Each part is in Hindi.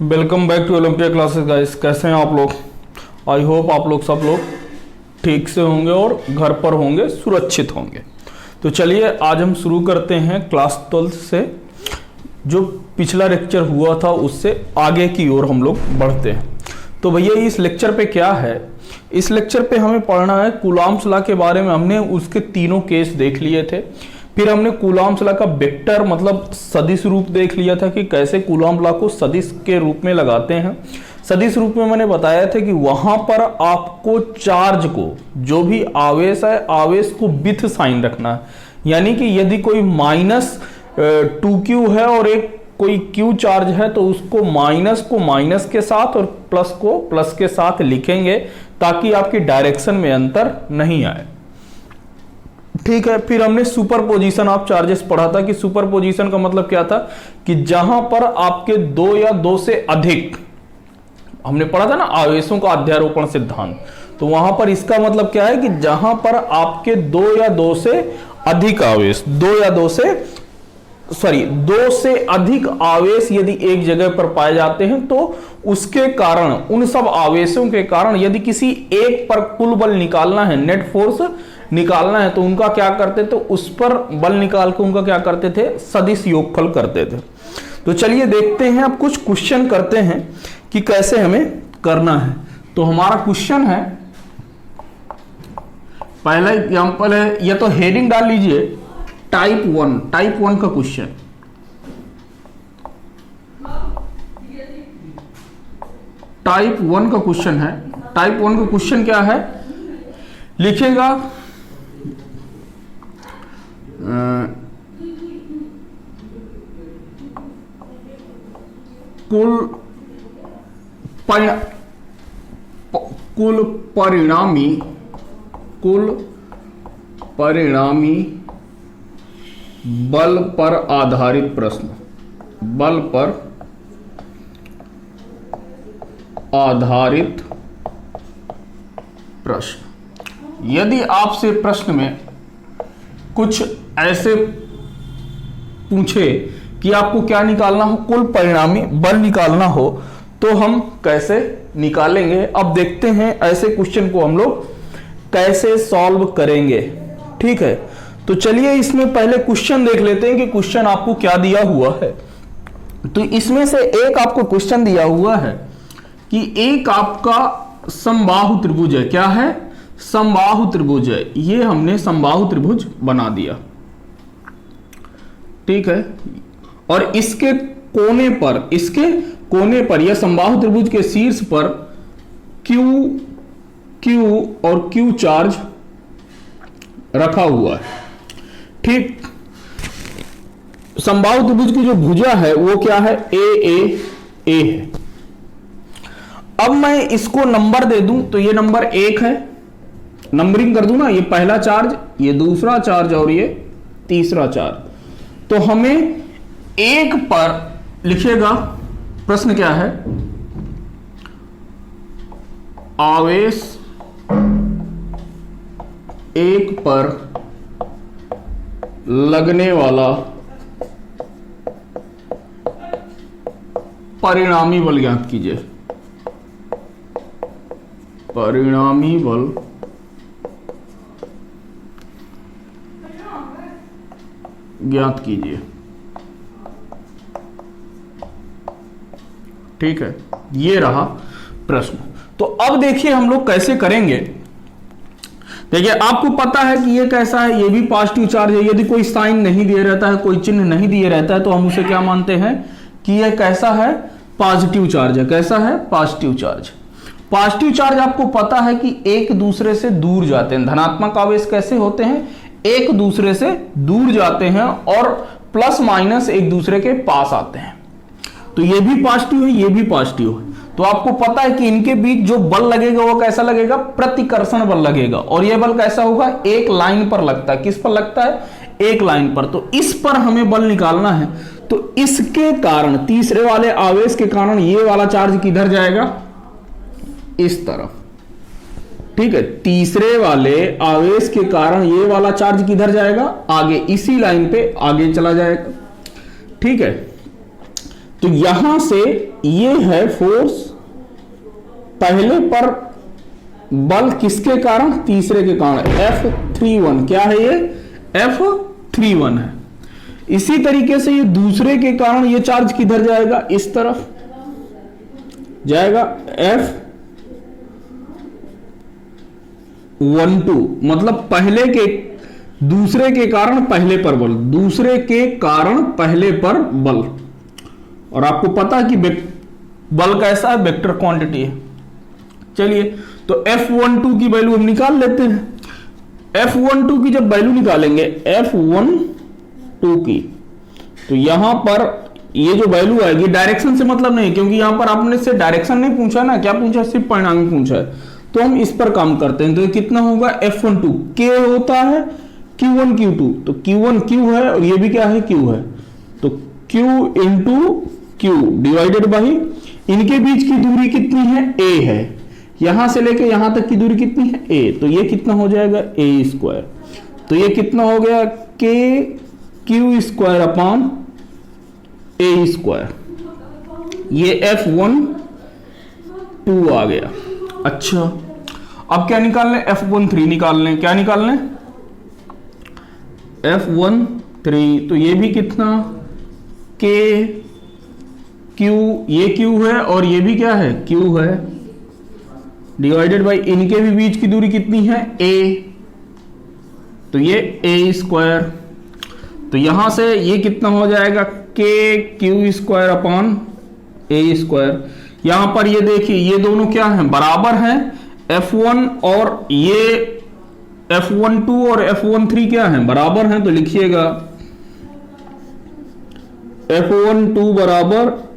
Welcome back to Olympia classes guys. कैसे हैं आप लोग? आई होप आप लोग सब लोग ठीक से होंगे और घर पर होंगे, सुरक्षित होंगे। तो चलिए आज हम शुरू करते हैं क्लास 12 से। जो पिछला लेक्चर हुआ था उससे आगे की ओर हम लोग बढ़ते हैं। तो भैया इस लेक्चर पे क्या है, इस लेक्चर पे हमें पढ़ना है कूलॉम्स लॉ के बारे में। हमने उसके तीनों केस देख लिए थे। फिर हमने कूलॉम्स लॉ का वेक्टर मतलब सदिश रूप देख लिया था कि कैसे कूलॉम्स लॉ को सदिश के रूप में लगाते हैं। सदिश रूप में मैंने बताया था कि वहां पर आपको चार्ज को, जो भी आवेश है, आवेश को विथ साइन रखना है। यानी कि यदि कोई -2q है और एक कोई q चार्ज है तो उसको माइनस को माइनस के साथ और प्लस को प्लस के साथ लिखेंगे ताकि आपकी डायरेक्शन में अंतर नहीं आए। ठीक है। फिर हमने सुपरपोजिशन ऑफ चार्जेस पढ़ा था कि सुपरपोजिशन का मतलब क्या था कि जहां पर आपके दो या दो से अधिक, हमने पढ़ा था ना आवेशों का अध्यारोपण सिद्धांत, तो वहां पर इसका मतलब क्या है कि जहां पर आपके दो या दो से अधिक आवेश, दो से अधिक आवेश यदि एक जगह पर पाए जाते हैं तो उसके कारण, उन सब आवेशों के कारण यदि किसी एक पर कुल बल निकालना है, नेट फोर्स निकालना है, तो उनका क्या करते थे, उस पर बल निकाल के उनका क्या करते थे, सदिश योगफल करते थे। तो चलिए देखते हैं, अब कुछ क्वेश्चन करते हैं कि कैसे हमें करना है। तो हमारा क्वेश्चन है, पहला एग्जांपल है, या तो हेडिंग डाल लीजिए टाइप 1 का क्वेश्चन। टाइप 1 का क्वेश्चन है। टाइप 1 का क्वेश्चन क्या है, लिखेगा कुल परिणामी बल पर आधारित प्रश्न, बल पर आधारित प्रश्न। यदि आपसे प्रश्न में कुछ ऐसे पूछे कि आपको क्या निकालना हो, कुल परिणामी बल निकालना हो, तो हम कैसे निकालेंगे। अब देखते हैं ऐसे क्वेश्चन को हम लोग कैसे सॉल्व करेंगे। ठीक है, तो चलिए इसमें पहले क्वेश्चन देख लेते हैं कि क्वेश्चन आपको क्या दिया हुआ है। तो इसमें से एक आपको क्वेश्चन दिया हुआ है कि एक आपका समबाहु त्रिभुज है। क्या है? समबाहु त्रिभुज है। ये हमने समबाहु त्रिभुज बना दिया। ठीक है, और इसके कोने पर या समबाहु त्रिभुज के शीर्ष पर Q और Q चार्ज रखा हुआ है। ठीक, समबाहु त्रिभुज की जो भुजा है वो क्या है, ए है। अब मैं इसको नंबर दे दूं तो ये नंबर 1 है, नंबरिंग कर दूं ना, ये पहला चार्ज, ये दूसरा चार्ज और ये तीसरा चार्ज। तो हमें 1 पर लिखिएगा, प्रश्न क्या है, आवेश 1 पर लगने वाला परिणामी बल ज्ञात कीजिए। परिणामी बल ज्ञात कीजिए। ठीक है, ये रहा प्रश्न। तो अब देखिए हम लोग कैसे करेंगे। देखिए आपको पता है कि ये कैसा है, ये भी पॉजिटिव चार्ज है। यदि कोई साइन नहीं दिया रहता है, कोई चिन्ह नहीं दिए रहता है, तो हम उसे क्या मानते हैं कि ये कैसा है, पॉजिटिव चार्ज है। कैसा है? Positive charge. पॉजिटिव चार्ज आपको पता है कि एक दूसरे से दूर जाते हैं। धनात्मक आवेश कैसे होते हैं, एक दूसरे से दूर जाते हैं और प्लस माइनस एक दूसरे के पास आते हैं। तो ये भी पॉजिटिव है, ये भी पॉजिटिव है। तो आपको पता है कि इनके बीच जो बल लगेगा वो कैसा लगेगा, प्रतिकर्षण बल लगेगा। और ये बल कैसा होगा, एक लाइन पर लगता है। किस पर लगता है? एक लाइन पर। तो इस पर हमें बल निकालना है। तो इसके कारण, तीसरे वाले आवेश के कारण, ये वाला चार्ज किधर जाएगा, इस तरफ। ठीक है, तीसरे वाले आवेश के कारण ये वाला चार्ज किधर जाएगा, आगे, इसी लाइन पे आगे चला जाएगा। ठीक है, तो यहां से ये है फोर्स पहले पर बल किसके कारण, तीसरे के कारण, F31। क्या है ये, F31 है। इसी तरीके से ये दूसरे के कारण ये चार्ज किधर जाएगा, इस तरफ जाएगा, F12, मतलब पहले के दूसरे के कारण पहले पर बल, दूसरे के कारण पहले पर बल। और आपको पता है कि बल कैसा है, वेक्टर क्वांटिटी है। चलिए तो F12 की वैल्यू हम निकाल लेते हैं। F12 की जब वैल्यू निकालेंगे F12 की, तो यहां पर ये जो वैल्यू आएगी, डायरेक्शन से मतलब नहीं, क्योंकि यहां पर आपने से डायरेक्शन नहीं पूछा ना, क्या पूछा, सिर्फ परिणामी पूछा है। तो हम इस पर काम करते हैं। तो ये कितना होगा, F12 K होता है Q1 Q2, तो Q1 Q है और ये भी क्या है, Q है। तो Q into Q divided by इनके बीच की दूरी कितनी है, A है। यहां से लेके यहां तक की दूरी कितनी है, A। तो ये कितना हो जाएगा, A²। तो ये कितना हो गया, K Q² अपॉन A²। ये F12 आ गया। अच्छा, अब क्या निकाल लें, F13 निकाल लें। क्या निकाल लें, F13। तो ये भी कितना, K Q, ये Q है और ये भी क्या है, Q है, डिवाइडेड बाई इनके भी बीच की दूरी कितनी है, A। तो ये A²। तो यहां से ये कितना हो जाएगा, K Q² अपॉन A²। यहां पर ये देखिए, ये दोनों क्या हैं, बराबर हैं। F1 और ये F12 और F13 क्या हैं, बराबर हैं। तो लिखिएगा F12 बराबर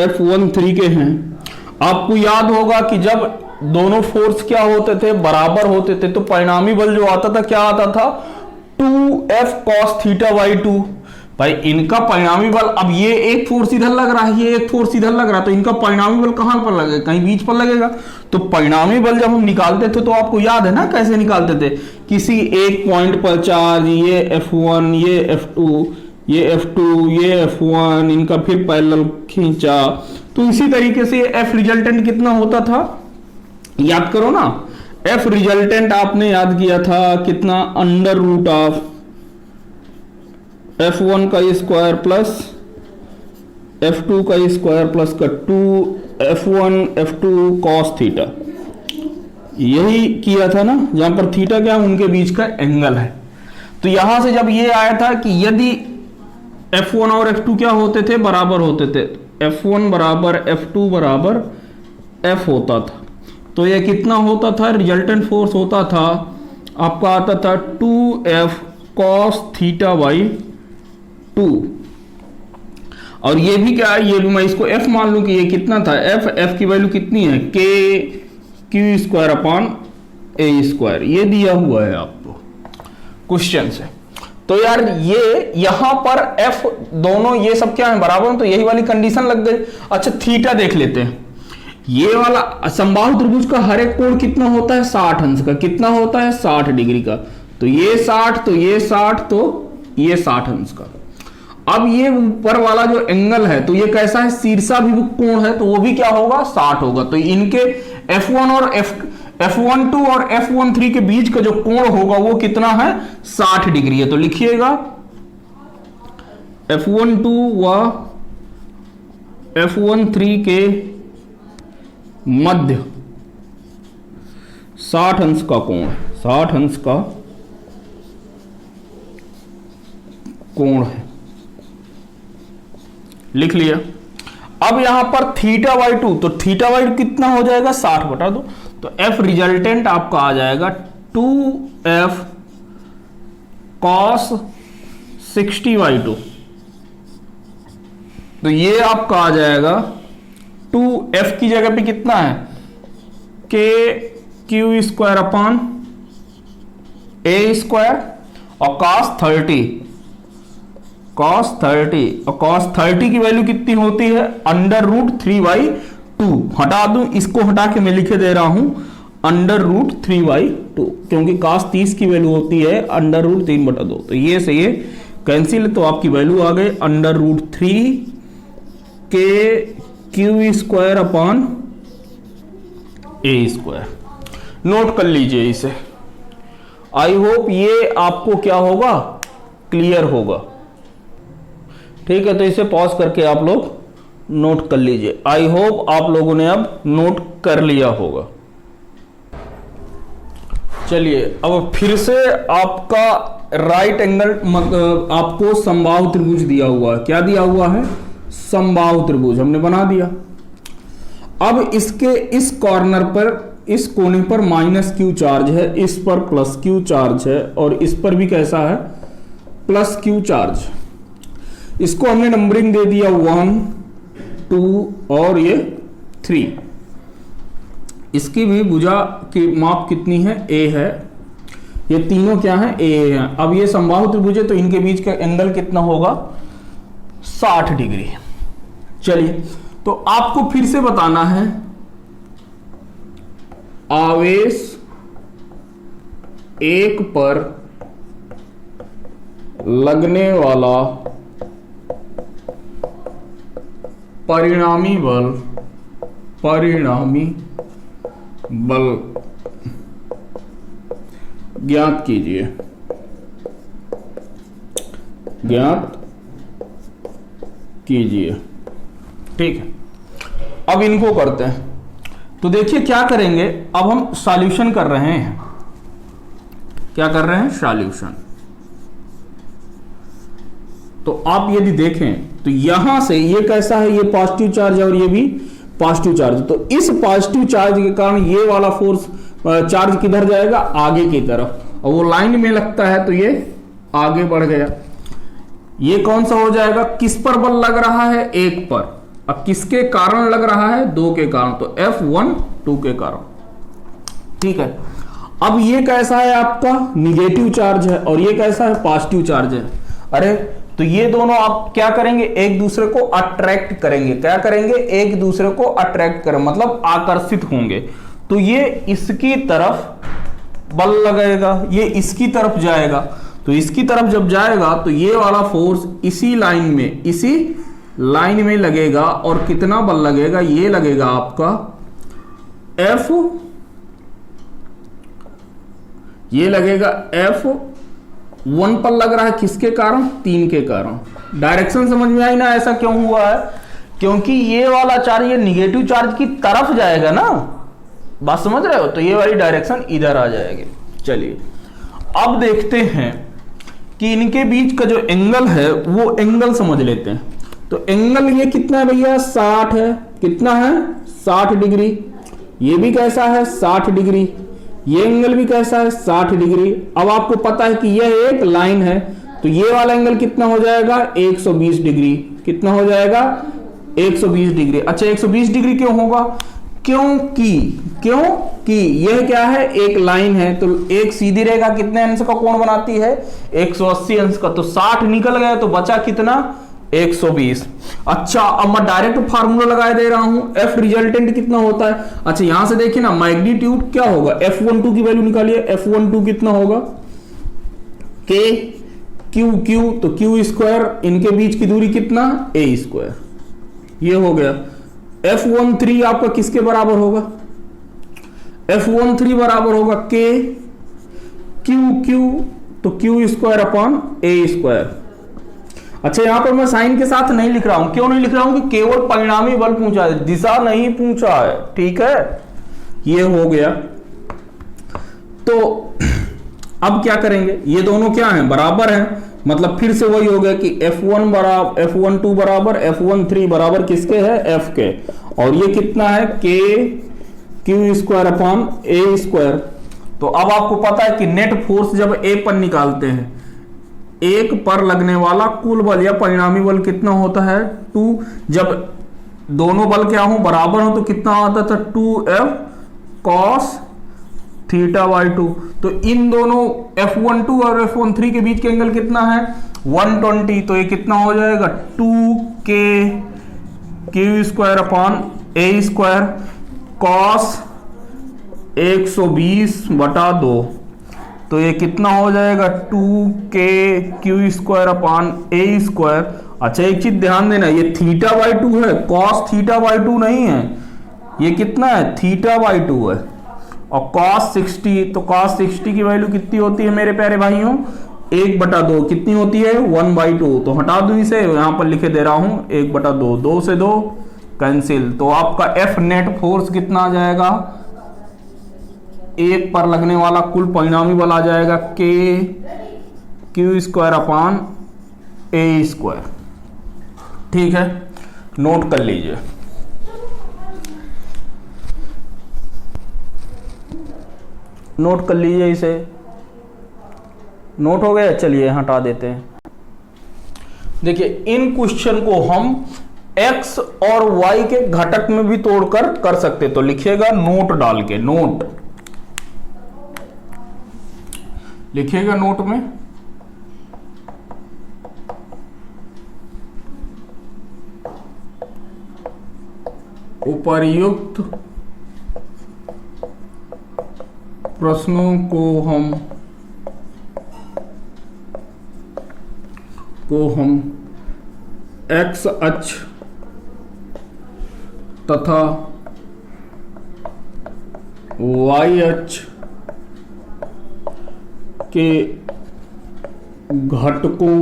F13 के हैं। आपको याद होगा कि जब दोनों फोर्स क्या होते थे, बराबर होते थे, तो परिणामी बल जो आता था क्या आता था, 2F cos θ/2। भाई इनका परिणामी बल, अब ये एक फोर्स इधर लग रहा है, ये एक फोर्स इधर लग रहा है, तो इनका परिणामी बल कहां पर लगेगा, कहीं बीच पर लगेगा। तो परिणामी बल जब हम निकालते थे, तो आपको याद है ना कैसे निकालते थे, किसी एक पॉइंट पर चार्ज, ये F1, ये F2, ये F2, ये F1, इनका फिर पैरेलल खींचा। तो इसी तरीके से F रिजल्टेंट कितना होता था, याद करो ना। F रिजल्टेंट आपने याद किया था कितना, अंडर रूट ऑफ F1 का स्क्वायर प्लस F2 का स्क्वायर प्लस का 2F1 F2 cos थीटा। यही किया था ना, जहां पर थीटा क्या है, उनके बीच का एंगल है। तो यहां से जब ये आया था कि यदि F1 और F2 क्या होते थे, बराबर होते थे, F1 बराबर F2 बराबर F होता था। तो ये कितना होता था, रिजल्टेंट फोर्स होता था आपका, आता था 2F cos θ/2। और ये भी क्या है, ये भी मैं इसको F मान लूं कि ये कितना था, F की वैल्यू कितनी है, K Q² अपॉन A²। ये दिया हुआ है आपको क्वेश्चन से। तो यार ये यहां पर F दोनों ये सब क्या है, बराबर, तो यही वाली कंडीशन लग गई। अच्छा थीटा देख लेते हैं। ये वाला समबाहु त्रिभुज का हर एक कोण कितना होता है, 60 अंश का। कितना होता है, 60 डिग्री का। तो ये 60, तो ये 60, तो ये 60 अंश का। अब ये ऊपर वाला जो एंगल है, तो ये कैसा है, शीर्षाभिमुख कोण है, तो वो भी क्या होगा, 60 होगा। तो इनके F1 और F12 और F13 के बीच का जो कोण होगा वो कितना है, 60 डिग्री है। तो लिखिएगा F12 व F13 के मध्य 60 अंश का कोण, 60 अंश का कोण है, लिख लिया। अब यहां पर θ/2, तो θ/2 कितना हो जाएगा, 60 बटा 2। तो F रिजल्टेंट आपका आ जाएगा 2F cos 60/2। तो ये आपका आ जाएगा 2F की जगह पे कितना है, K Q² अपॉन A² और cos 30 और cos 30 की वैल्यू कितनी होती है, √3/2। हटा दूं, इसको हटा के मैं लिखे दे रहा हूं √3/2, क्योंकि cos 30 की वैल्यू होती है √3/2। तो ये से ये कैंसिल, तो आपकी वैल्यू आ गई √3 के क्यू स्क्वायर अपॉन ए स्क्वायर। नोट कर लीजिए इसे। आई होप ये आपको क्या होगा, क्लियर होगा। ठीक है, तो इसे पॉज करके आप लोग नोट कर लीजिए। आई होप आप लोगों ने अब नोट कर लिया होगा। चलिए अब फिर से आपका राइट एंगल आपको समबाहु त्रिभुज दिया हुआ है। क्या दिया हुआ है, समबाहु त्रिभुज हमने बना दिया। अब इसके इस कॉर्नर पर, इस कोने पर माइनस क्यू चार्ज है, इस पर प्लस क्यू चार्ज है, और इस पर भी कैसा है, प्लस क्यू चार्ज। इसको हमने नंबरिंग दे दिया 1 2 और ये 3। इसकी भी भुजा की माप कितनी है, ए है। ये तीनों क्या है, ए है। अब ये समबाहु त्रिभुज है तो इनके बीच का एंगल कितना होगा, 60 डिग्री। चलिए तो आपको फिर से बताना है, आवेश एक पर लगने वाला परिणामी बल ज्ञात कीजिए। ठीक है, अब इनको करते हैं। तो देखिए क्या करेंगे, अब हम सॉल्यूशन कर रहे हैं। क्या कर रहे हैं, सॉल्यूशन। तो आप यदि देखें तो यहां से ये कैसा है, ये पॉजिटिव चार्ज है और ये भी पॉजिटिव चार्ज। तो इस पॉजिटिव चार्ज के कारण ये वाला फोर्स चार्ज किधर जाएगा, आगे की तरफ, और वो लाइन में लगता है तो ये आगे बढ़ गया। ये कौन सा हो जाएगा, किस पर बल लग रहा है, एक पर। अब किसके कारण लग रहा है, 2 के कारण, तो F1 2 के कारण। ठीक है, अब ये कैसा है, आपका निगेटिव चार्ज है और ये कैसा है, पॉजिटिव चार्ज है। अरे तो ये दोनों आप क्या करेंगे, एक दूसरे को अट्रैक्ट करेंगे। क्या करेंगे, एक दूसरे को अट्रैक्ट करें, मतलब आकर्षित होंगे। तो ये इसकी तरफ बल लगेगा, ये इसकी तरफ जाएगा। तो इसकी तरफ जब जाएगा तो ये वाला फोर्स इसी लाइन में लगेगा, और कितना बल लगेगा, ये लगेगा आपका ये लगेगा F1 पर लग रहा है, किसके कारण, 3 के कारण। डायरेक्शन समझ में आई ना, ऐसा क्यों हुआ है, क्योंकि ये वाला चार्ज ये निगेटिव चार्ज की तरफ जाएगा ना, बात समझ रहे हो, तो ये वाली डायरेक्शन इधर आ जाएगी। चलिए अब देखते हैं कि इनके बीच का जो एंगल है वो एंगल समझ लेते हैं। तो एंगल ये कितना है भैया, 60 है। कितना है, 60 डिग्री। ये भी कैसा है, 60 डिग्री। ये एंगल भी कैसा है, 60 डिग्री। अब आपको पता है कि यह एक लाइन है, तो ये वाला एंगल कितना हो जाएगा, 120 डिग्री। कितना हो जाएगा, 120 डिग्री। अच्छा 120 डिग्री क्यों होगा, क्योंकि यह क्या है, एक लाइन है, तो एक सीधी रेखा कितने अंश का कोण बनाती है, 180 अंश का। तो 60 निकल गया तो बचा कितना, 120। अच्छा अब मैं डायरेक्ट फार्मूला लगा दे रहा हूं, F रिजल्टेंट कितना होता है। अच्छा यहां से देखिए ना, मैग्नीट्यूड क्या होगा, F12 की वैल्यू निकालिए। F12 कितना होगा, K Q, तो Q स्क्वायर, इनके बीच की दूरी कितना, A स्क्वायर। ये हो गया। F13 आपका किसके बराबर होगा, F13 बराबर होगा K Q, तो Q square upon A square. अच्छा यहां पर मैं साइन के साथ नहीं लिख रहा हूं, क्यों नहीं लिख रहा हूं, कि केवल परिणामी बल पूछा है, दिशा नहीं पूछा है। ठीक है, ये हो गया। तो अब क्या करेंगे, ये दोनों क्या हैं, बराबर हैं, मतलब फिर से वही हो गया कि F12 बराबर F13 बराबर किसके है, F के। और ये कितना है, K Q square upon A square. तो अब आपको पता है कि नेट फोर्स जब A पर निकालते हैं, एक पर लगने वाला कुल बल या परिणामी बल कितना होता है, 2। जब दोनों बल क्या हो, बराबर हो, तो कितना आता था, 2F cos θ/2। तो इन दोनों F12 और F13 के बीच के एंगल कितना है, 120। तो ये कितना हो जाएगा, 2K Q square upon A square cos 120/2। तो ये कितना हो जाएगा, 2K Q square upon A square. अच्छा एक चीज ध्यान देना, ये थीटा बाई 2 है, कॉस थीटा बाई 2 नहीं है, ये कितना है, थीटा बाई 2 है। और कॉस 60, तो कॉस 60 की वैल्यू कितनी होती है मेरे प्यारे भाइयों, 1/2 कितनी होती है, 1/2। तो हटा दूं इसे, यहां पर लिखे दे रहा हूं 1/2, 2 से 2 कैंसिल। तो आपका एफ नेट फोर्स कितना आ जाएगा, 1 पर लगने वाला कुल परिणामी बल आ जाएगा KQ² ठीक है, नोट कर लीजिए। नोट कर लीजिए इसे, नोट हो गया। चलिए हटा देते हैं। देखिए इन क्वेश्चन को हम x और y के घटक में भी तोड़कर कर सकते, तो लिखिएगा नोट डाल के, नोट लिखिएगा नोट में, उपर्युक्त प्रश्नों को हम x अक्ष तथा y अक्ष के घटकों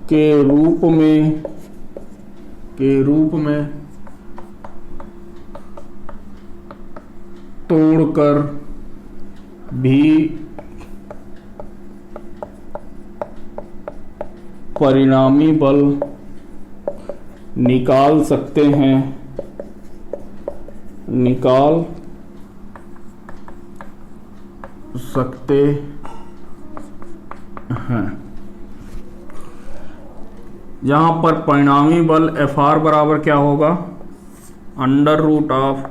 के रूप में तोड़कर भी परिणामी बल निकाल सकते हैं, जहां पर परिणामी बल Fr बराबर क्या होगा, √ऑफ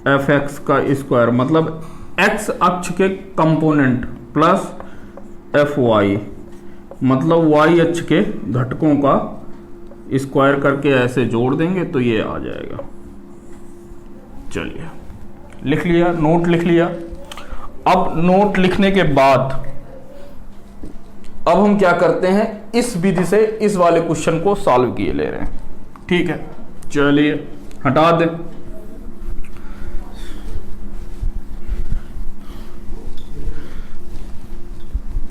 Fx का स्क्वायर, मतलब x अक्ष के कंपोनेंट प्लस Fy, मतलब y अक्ष के घटकों का स्क्वायर करके ऐसे जोड़ देंगे तो ये आ जाएगा। चलिए लिख लिया, नोट लिख लिया। अब नोट लिखने के बाद अब हम क्या करते हैं, इस विधि से इस वाले क्वेश्चन को सॉल्व किए ले रहे हैं। ठीक है, चलिए हटा दें।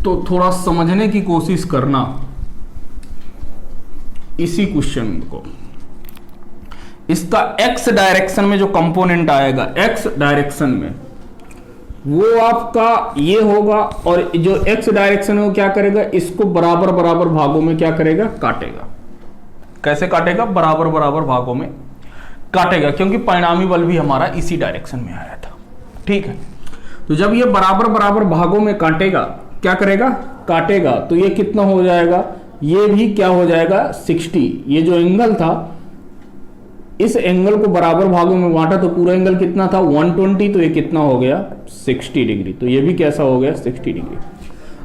तो थोड़ा समझने की कोशिश करना इसी क्वेश्चन को। इसका x डायरेक्शन में जो कंपोनेंट आएगा, x डायरेक्शन में वो आपका ये होगा, और जो x डायरेक्शन है वो क्या करेगा, इसको बराबर बराबर भागों में क्या करेगा, काटेगा। कैसे काटेगा, बराबर बराबर भागों में काटेगा, क्योंकि परिणामी बल भी हमारा इसी डायरेक्शन में आया था। ठीक है, तो जब ये बराबर बराबर भागों में काटेगा, क्या करेगा, काटेगा, तो ये कितना हो जाएगा, ये भी क्या हो जाएगा 60। ये जो एंगल था, इस एंगल को बराबर भागों में बांटा तो पूरा एंगल कितना था 120, तो ये कितना हो गया 60 डिग्री। तो ये भी कैसा हो गया 60 डिग्री।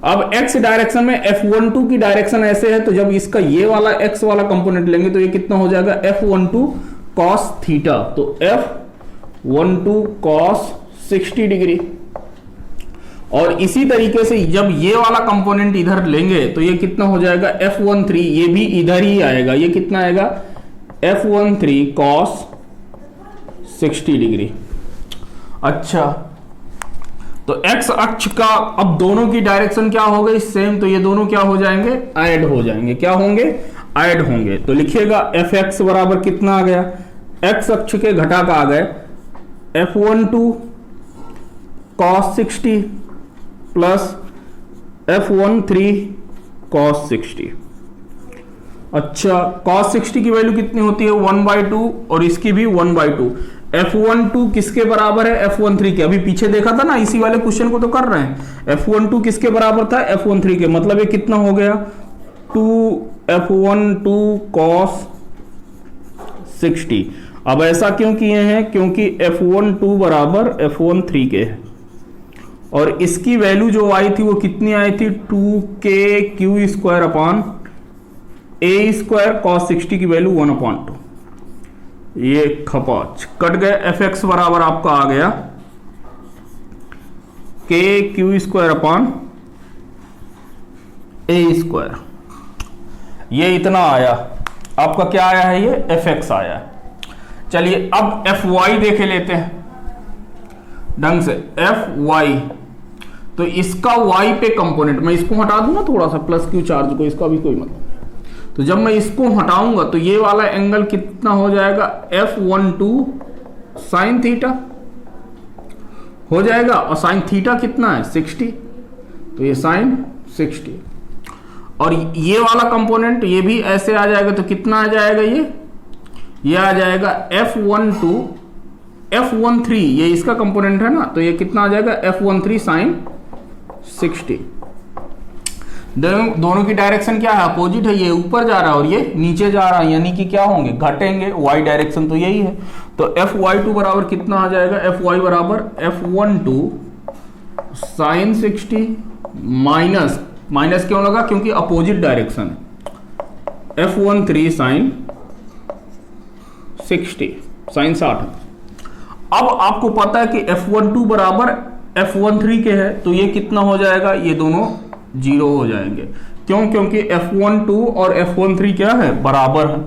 अब x डायरेक्शन में F12 की डायरेक्शन ऐसे है, तो जब इसका ये वाला x वाला कंपोनेंट लेंगे तो ये कितना हो जाएगा F12 cos थीटा, तो F12 cos 60 डिग्री। और इसी तरीके से जब ये वाला कंपोनेंट इधर लेंगे तो ये कितना हो जाएगा F13, ये भी इधर ही आएगा, ये कितना आएगा F13 cos 60 डिग्री। अच्छा, तो x अक्ष का अब दोनों की डायरेक्शन क्या हो गई, सेम, तो ये दोनों क्या हो जाएंगे, ऐड हो जाएंगे। क्या होंगे, ऐड होंगे। तो लिखिएगा Fx बराबर कितना आ गया, x अक्ष के घटक आ गए F12 cos 60 plus F13 cos 60। अच्छा, cos 60 की वैल्यू कितनी होती है 1/2, और इसकी भी 1/2। F12 किसके बराबर है, F13 के। अभी पीछे देखा था ना, इसी वाले क्वेश्चन को तो कर रहे हैं। F12 किसके बराबर था, F13 के, मतलब ये कितना हो गया 2F12 cos 60। अब ऐसा क्यों किए हैं, क्योंकि F12 बराबर F13 के है, और इसकी वैल्यू जो आई थी वो कितनी आई थी 2KQ² अपॉन A² cos 60 की वैल्यू 1/2। ये खपाच कट गए। Fx बराबर आपका आ गया KQ² अपॉन A²। ये इतना आया, आपका क्या आया है, ये Fx आया है। चलिए अब Fy देखे लेते हैं ढंग से। Fy तो इसका y पे कंपोनेंट, मैं इसको हटा दूं ना थोड़ा सा प्लस क्यू चार्ज को, इसका भी कोई मतलब नहीं। तो जब मैं इसको हटाऊंगा तो ये वाला एंगल कितना हो जाएगा, F12 साइन थीटा हो जाएगा, और साइन थीटा कितना है 60, तो ये साइन 60। और ये वाला कंपोनेंट ये भी ऐसे आ जाएगा, तो कितना आ जाएगा, ये आ जाएगा F13, ये इसका कंपोनेंट है ना, तो ये कितना आ जाएगा F13 साइन 60। दोनों की डायरेक्शन क्या है, अपोजिट है, ये ऊपर जा रहा है और ये नीचे जा रहा है, यानी कि क्या होंगे, घटेंगे, y डायरेक्शन तो यही है। तो Fy2 बराबर कितना आ जाएगा, Fy बराबर F12 साइन 60 माइनस क्यों लगा, क्योंकि अपोजिट डायरेक्शन है, F13 साइन 60 साइन 60। अब आपको पता है कि F12 बराबर F13 के है, तो ये कितना हो जाएगा, ये दोनों जीरो हो जाएंगे। क्यों, क्योंकि F12 और F13 क्या है, बराबर है।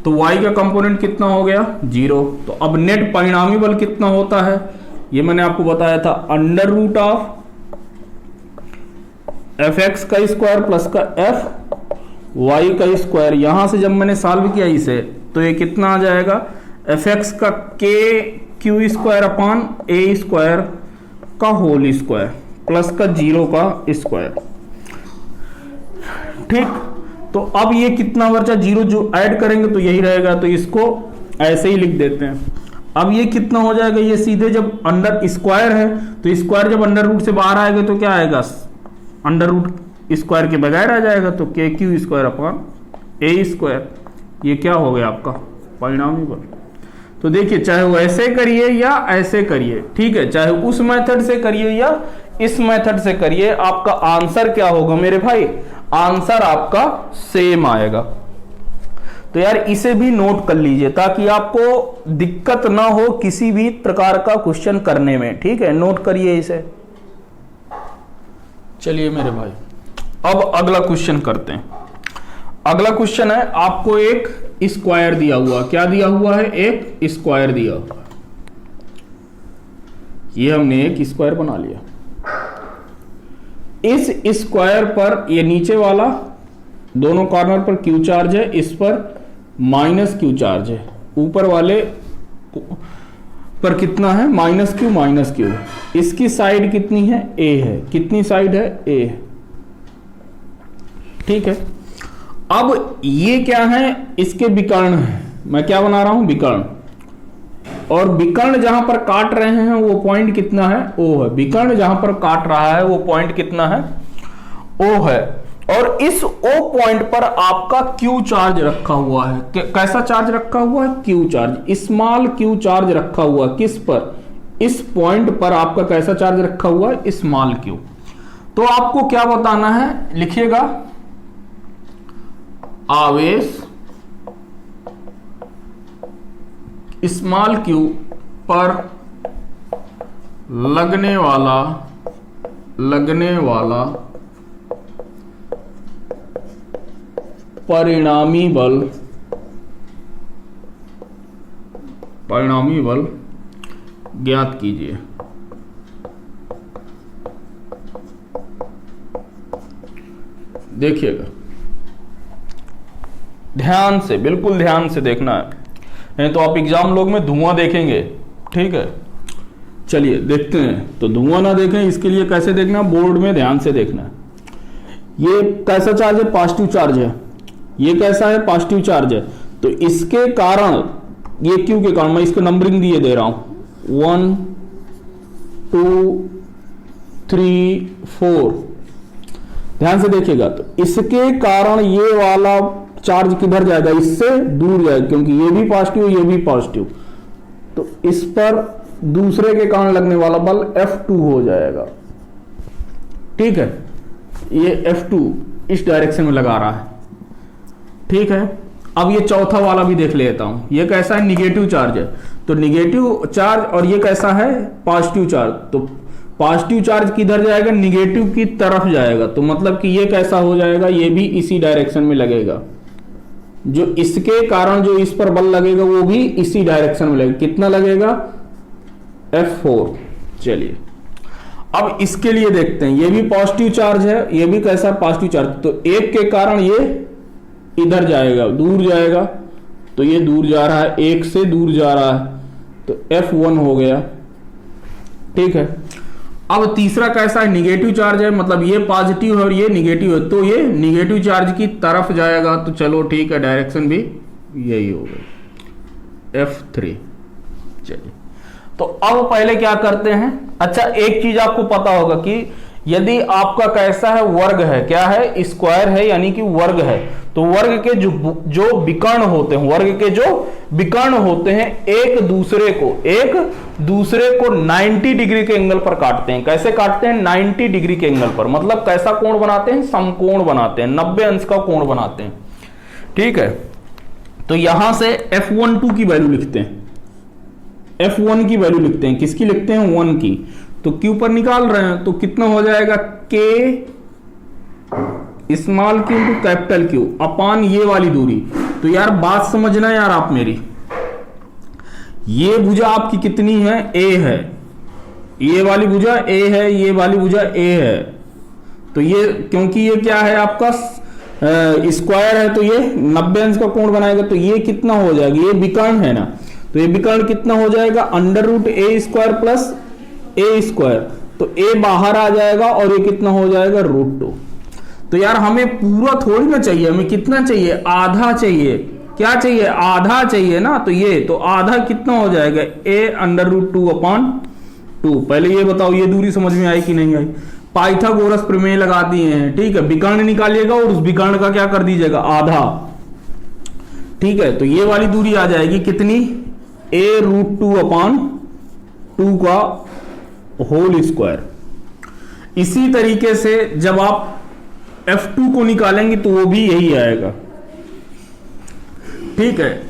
तो y का कंपोनेंट कितना हो गया, 0। तो अब नेट परिणामी बल कितना होता है, ये मैंने आपको बताया था, अंडर रूट ऑफ Fx का स्क्वायर प्लस का Fy का स्क्वायर। यहां से जब मैंने सॉल्व किया इसे, तो ये कितना आ जाएगा, Fx का k Q square upon a square का होल स्क्वायर प्लस का 0 का स्क्वायर। ठीक, तो अब ये कितना बचा, 0 जो ऐड करेंगे तो यही रहेगा, तो इसको ऐसे ही लिख देते हैं। अब ये कितना हो जाएगा, ये सीधे जब अंडर स्क्वायर है, तो स्क्वायर जब अंडर रूट से बाहर आएगा तो क्या आएगा, अंडर रूट स्क्वायर के बगैर आ जाएगा, तो के क्यू स्क्वायर अपान ए स्क्वायर। ये क्या हो गया आपका परिणामी बल। तो देखिए, चाहे वो ऐसे करिए या ऐसे करिए, ठीक है, चाहे उस मेथड से करिए या इस मेथड से करिए, आपका आंसर क्या होगा मेरे भाई, आंसर आपका सेम आएगा। तो यार इसे भी नोट कर लीजिए ताकि आपको दिक्कत ना हो किसी भी प्रकार का क्वेश्चन करने में, ठीक है, नोट करिए इसे। चलिए मेरे भाई, अब अगला क्वेश्चन करते हैं। अगला क्वेश्चन है, आपको एक स्क्वायर दिया हुआ, क्या दिया हुआ है, एक स्क्वायर दिया हुआ। ये हमने एक स्क्वायर बना लिया। इस स्क्वायर पर ये नीचे वाला दोनों कॉर्नर पर क्यू चार्ज है, इस पर माइनस क्यू चार्ज है, ऊपर वाले पर कितना है, माइनस क्यू। इसकी साइड कितनी है, ए है, कितनी साइड है, ए है, ठीक है। अब ये क्या है, इसके विकर्ण है, मैं क्या बना रहा हूं, विकर्ण, और विकर्ण जहां पर काट रहे हैं वो पॉइंट कितना है, ओ है। विकर्ण जहां पर काट रहा है वो पॉइंट कितना है, ओ है। और इस ओ पॉइंट पर आपका क्यू चार्ज रखा हुआ है। कैसा चार्ज रखा हुआ है, Q charge, small Q charge रखा हुआ है। किस पर, इस पॉइंट पर आपका कैसा चार्ज रखा हुआ है, स्मॉल क्यू। तो आपको क्या बताना है, लिखिएगा, आवेश स्मॉल क्यू पर लगने वाला परिणामी बल ज्ञात कीजिए। देखिएगा ध्यान से, बिल्कुल ध्यान से देखना है, नहीं तो आप एग्जाम लोग में धुआं देखेंगे, ठीक है। चलिए देखते हैं। तो धुआं ना देखें इसके लिए कैसे देखना, बोर्ड में ध्यान से देखना है। ये कैसा चार्ज है, पॉजिटिव चार्ज है। ये कैसा है, पॉजिटिव चार्ज है। तो इसके कारण, ये क्यू के कारण, मैं इसको नंबरिंग दिए दे रहा हूं, 1 2 3 4। ध्यान से देखिएगा। तो इसके कारण ये वाला चार्ज किधर जाएगा, इससे दूर जाएगा, क्योंकि ये भी पॉजिटिव, ये भी पॉजिटिव। तो इस पर दूसरे के कारण लगने वाला बल F2 हो जाएगा, ठीक है। ये F2 इस डायरेक्शन में लगा रहा है, ठीक है। अब ये चौथा वाला भी देख लेता हूं। ये कैसा है, निगेटिव चार्ज है। तो निगेटिव चार्ज, और ये कैसा है, पॉजिटिव चार्ज। तो पॉजिटिव चार्ज किधर जाएगा, निगेटिव की तरफ जाएगा। तो मतलब कि ये कैसा हो जाएगा, ये भी इसी डायरेक्शन में लगेगा, जो इसके कारण जो इस पर बल लगेगा वो भी इसी डायरेक्शन में लगेगा। कितना लगेगा? F4। चलिए अब इसके लिए देखते हैं, ये भी पॉजिटिव चार्ज है, ये भी कैसा पॉजिटिव चार्ज, तो एक के कारण ये इधर जाएगा, दूर जाएगा, तो ये दूर जा रहा है, एक से दूर जा रहा है, तो F1 हो गया। ठीक है, अब तीसरा कैसा है? निगेटिव चार्ज है, मतलब ये पॉजिटिव है और ये निगेटिव है, तो ये निगेटिव चार्ज की तरफ जाएगा, तो चलो ठीक है, डायरेक्शन भी यही हो गई, F3। चलिए तो अब पहले क्या करते हैं, अच्छा एक चीज आपको पता होगा कि यदि आपका कैसा है, वर्ग है, क्या है, स्क्वायर है, यानी कि वर्ग है, तो वर्ग के जो विकर्ण होते हैं, वर्ग के जो विकर्ण होते हैं एक दूसरे को 90 डिग्री के एंगल पर काटते हैं। कैसे काटते हैं? 90 डिग्री के एंगल पर, मतलब कैसा कोण बनाते हैं? समकोण बनाते हैं, 90 अंश का कोण बनाते हैं। ठीक है, तो यहां से F12 की वैल्यू लिखते हैं, F1 की वैल्यू लिखते हैं, किसकी लिखते हैं? 1 की। तो Q पर निकाल रहे हैं, तो कितना हो जाएगा? K small Q two capital Q upon ये वाली दूरी। तो यार बात समझना यार आप मेरी, ये भुजा आपकी कितनी है? A है, ये वाली भुजा A है, ये वाली भुजा A है, तो ये क्योंकि ये क्या है आपका स्क्वायर है, तो ये 90 अंश का कोण बनाएगा, तो ये कितना हो जाएगा? ये विकर्ण है ना, तो ये विकर्ण कितना हो जाएगा? √A² प्लस A², तो A बाहर आ जाएगा और ये कितना हो जाएगा? √2। तो यार हमें पूरा थोड़ी ना चाहिए, हमें कितना चाहिए? आधा चाहिए। क्या चाहिए? आधा चाहिए ना, तो ये तो आधा कितना हो जाएगा? A√2/2। पहले ये बताओ ये दूरी समझ में आई कि नहीं आई? पाइथागोरस प्रमेय लगा दिए हैं। ठीक है, विकर्ण निकालिएगा और उस विकर्ण का क्या कर दीजिएगा? आधा। ठीक है, तो ये वाली दूरी आ जाएगी कितनी? A√2/2 का होल स्क्वायर। इसी तरीके से जब आप F2 को निकालेंगे तो वो भी यही आएगा। ठीक है,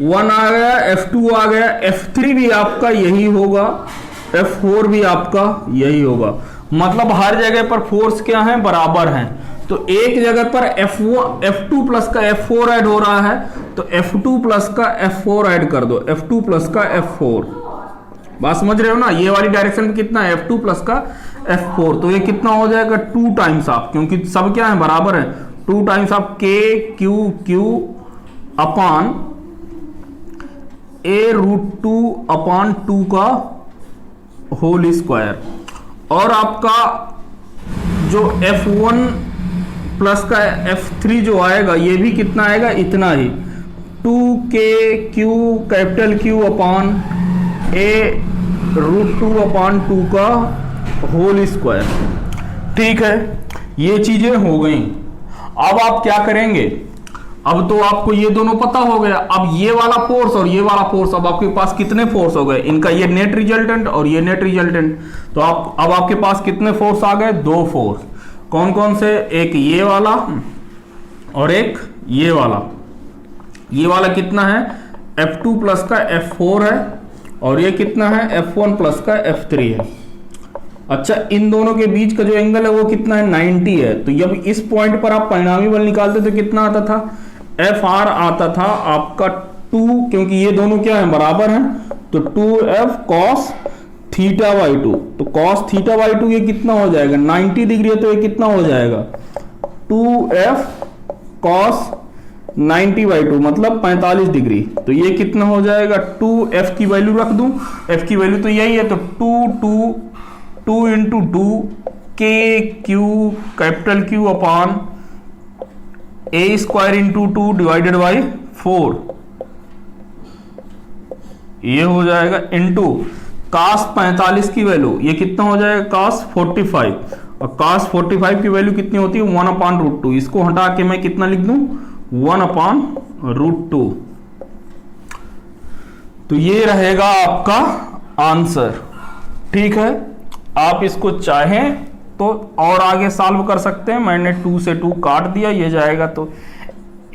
1 आ गया, F2 आ गया, F3 भी आपका यही होगा, F4 भी आपका यही होगा। मतलब हर जगह पर फोर्स क्या है? बराबर हैं। तो एक जगह पर F2 प्लस का F4 ऐड हो रहा है, तो F2 प्लस का F4 ऐड कर दो, F2 प्लस का F4। बात समझ रहे हो ना? ये वाली डायरेक्शन में कितना है? F2 प्लस का F4, तो ये कितना हो जाएगा? 2 टाइम्स ऑफ, क्योंकि सब क्या है? बराबर है, 2 times of K upon A√2/2 का होल स्क्वायर। और आपका जो F1 प्लस का F3 जो आएगा, ये भी कितना आएगा? इतना ही, 2KQ कैपिटल Q अपान A√2/2 का होल स्क्वायर। ठीक है, ये चीजें हो गई। अब आप क्या करेंगे? अब तो आपको ये दोनों पता हो गया। अब ये वाला फोर्स और ये वाला फोर्स, अब आपके पास कितने फोर्स हो गए? इनका ये नेट रिजल्टेंट और ये नेट रिजल्टेंट। तो अब आपके पास कितने फोर्स आ गए? 2 फोर्स। कौन कौन से? एक ये वाला और एक ये वाला। ये वाला कितना है? F2 प्लस का F4 है, और ये कितना है? F1 प्लस का F3 है। अच्छा, इन दोनों के बीच का जो एंगल है वो कितना है? 90 है। तो जब इस पॉइंट पर आप परिणामी बल निकालते तो कितना आता था? Fr आता था आपका 2, क्योंकि ये दोनों क्या है? बराबर हैं, तो 2F cos θ/2। तो cos θ/2 ये कितना हो जाएगा? 90 डिग्री है, तो ये कितना हो जाएगा? 2F cos 90/2 मतलब 45 डिग्री। तो ये कितना हो जाएगा? 2F की वैल्यू रख दूं, F की वैल्यू तो यही है, तो 2 into 2 KQ capital Q upon A² into 2 divided by 4, ये हो जाएगा इंटू cos 45 की वैल्यू, ये कितना हो जाएगा? cos 45, और cos 45 की वैल्यू कितनी होती है? 1/√2। इसको हटा के मैं कितना लिख दूं? 1/√2। तो ये रहेगा आपका आंसर। ठीक है, आप इसको चाहें तो और आगे सॉल्व कर सकते हैं। मैंने 2 से 2 काट दिया, ये जाएगा तो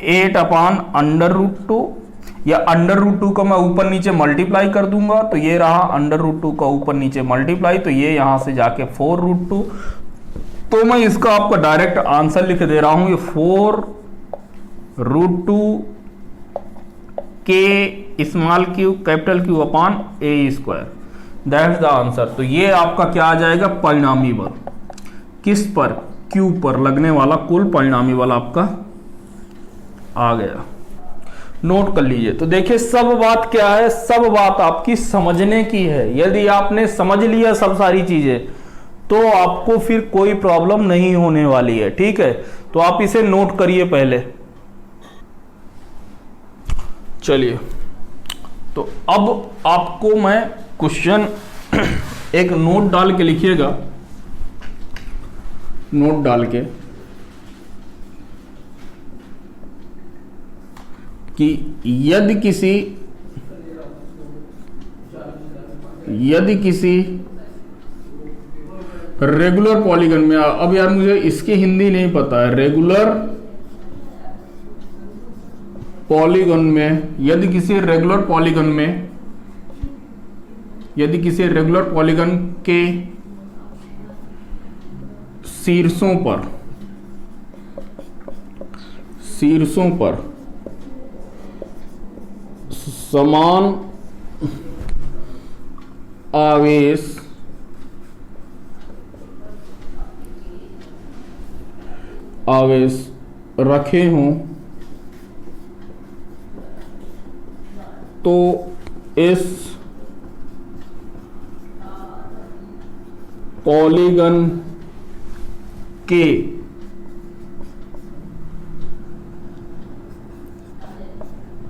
8/√2, या √2 का मैं ऊपर नीचे मल्टीप्लाई कर दूंगा, तो ये रहा √2 का ऊपर नीचे मल्टीप्लाई, तो ये यहां से जाके 4√2। तो मैं इसका आपका डायरेक्ट आंसर लिख दे रहा हूं, ये 4 √2 k small Q capital Q upon a², that's the answer. तो ये आपका क्या आ जाएगा, परिणामी बल। किस पर, क्यू पर लगने वाला कुल परिणामी बल आपका आ गया। नोट कर लीजिए। तो देखिए सब बात क्या है, सब बात आपकी समझने की है। यदि आपने समझ लिया सब सारी चीजें तो आपको फिर कोई प्रॉब्लम नहीं होने वाली है, ठीक है। तो आप इसे नोट करिए पहले। चलिए, तो अब आपको मैं क्वेश्चन एक नोट डाल के लिखिएगा, नोट डाल के कि यदि किसी रेगुलर पॉलीगन में, अब यार मुझे इसकी हिंदी नहीं पता है, रेगुलर पॉलीगन में, यदि किसी रेगुलर पॉलीगन के शीर्षों पर समान आवेश रखे हों तो इस पॉलीगन के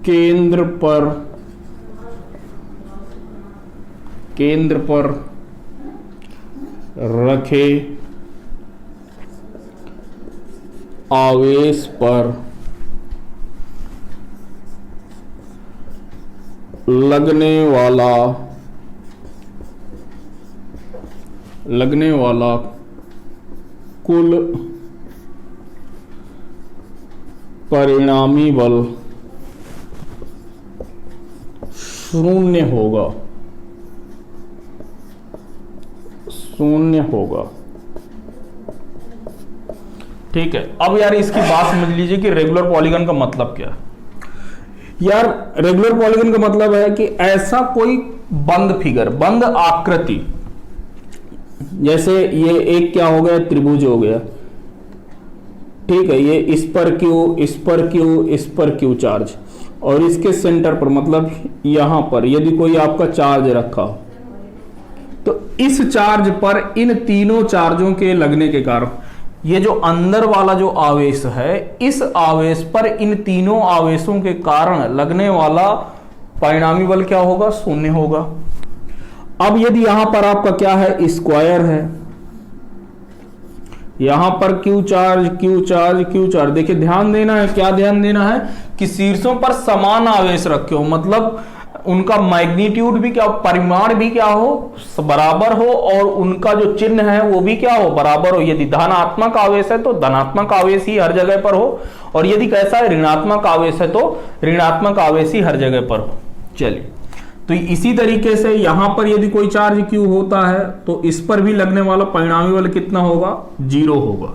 केंद्र पर रखे आवेश पर लगने वाला कुल परिणामी बल शून्य होगा। ठीक है। अब यार इसकी बात समझ लीजिए कि रेगुलर पॉलीगन का मतलब क्या है। यार रेगुलर पॉलीगन का मतलब है कि ऐसा कोई बंद फिगर, बंद आकृति, जैसे ये एक क्या हो गया, त्रिभुज हो गया, ठीक है। ये इस पर क्यू, इस पर क्यू, इस पर क्यू चार्ज, और इसके सेंटर पर मतलब यहां पर यदि कोई आपका चार्ज रखा हो तो इस चार्ज पर इन तीनों चार्जों के लगने के कारण ये जो अंदर वाला जो आवेश है, इस आवेश पर इन तीनों आवेशों के कारण लगने वाला परिणामी बल क्या होगा, शून्य होगा। अब यदि यहां पर आपका क्या है, स्क्वायर है, यहां पर Q charge Q charge Q charge, देखिए ध्यान देना है, क्या ध्यान देना है कि शीर्षों पर समान आवेश रखे हो, मतलब उनका मैग्नीट्यूड भी क्या, परिमाण भी क्या हो, बराबर हो, और उनका जो चिन्ह है वो भी क्या हो, बराबर हो। यदि धनात्मक आवेश है तो धनात्मक आवेश ही हर जगह पर हो, और यदि कैसा है ऋणात्मक आवेश है तो ऋणात्मक आवेश ही हर जगह पर हो। चलिए, तो इसी तरीके से यहां पर यदि कोई चार्ज क्यू होता है तो इस पर भी लगने वाला परिणामी बल कितना होगा, 0 होगा।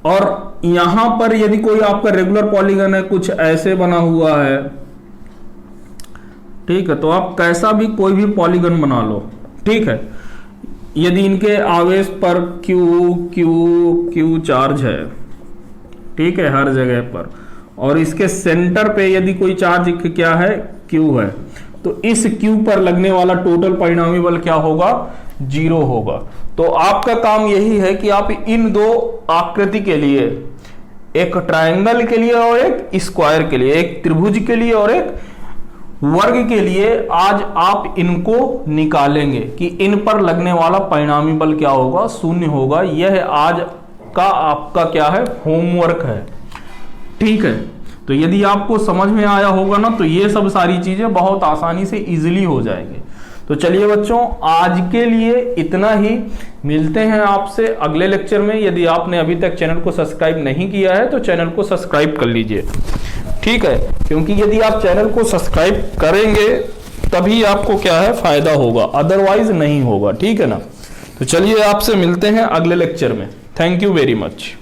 और यहां पर यदि कोई आपका रेगुलर पॉलीगन है, कुछ ऐसे बना हुआ है, ठीक है, तो आप कैसा भी कोई भी पॉलीगन बना लो, ठीक है। यदि इनके आवेश पर क्यू क्यू क्यू चार्ज है, ठीक है, हर जगह पर, और इसके सेंटर पे यदि कोई चार्ज क्या है, क्यू है, तो इस क्यू पर लगने वाला टोटल परिणामी बल क्या होगा, 0 होगा। तो आपका काम यही है कि आप इन दो आकृति के लिए, एक ट्रायंगल के लिए और एक स्क्वायर के लिए, एक त्रिभुज के लिए और एक वर्ग के लिए, आज आप इनको निकालेंगे कि इन पर लगने वाला परिणामी बल क्या होगा, 0 होगा। यह आज का आपका क्या है, होमवर्क है, ठीक है। तो यदि आपको समझ में आया होगा ना, तो ये सब सारी चीजें बहुत आसानी से इजीली हो जाएंगे। तो चलिए बच्चों, आज के लिए इतना ही, मिलते हैं आपसे अगले लेक्चर में। यदि आपने अभी तक चैनल को सब्सक्राइब नहीं किया है तो चैनल को सब्सक्राइब कर लीजिए, ठीक है, क्योंकि यदि आप चैनल को सब्सक्राइब करेंगे तभी आपको क्या है, फायदा होगा, अदरवाइज नहीं होगा, ठीक है ना। तो चलिए आपसे मिलते हैं अगले लेक्चर में। Thank you very much.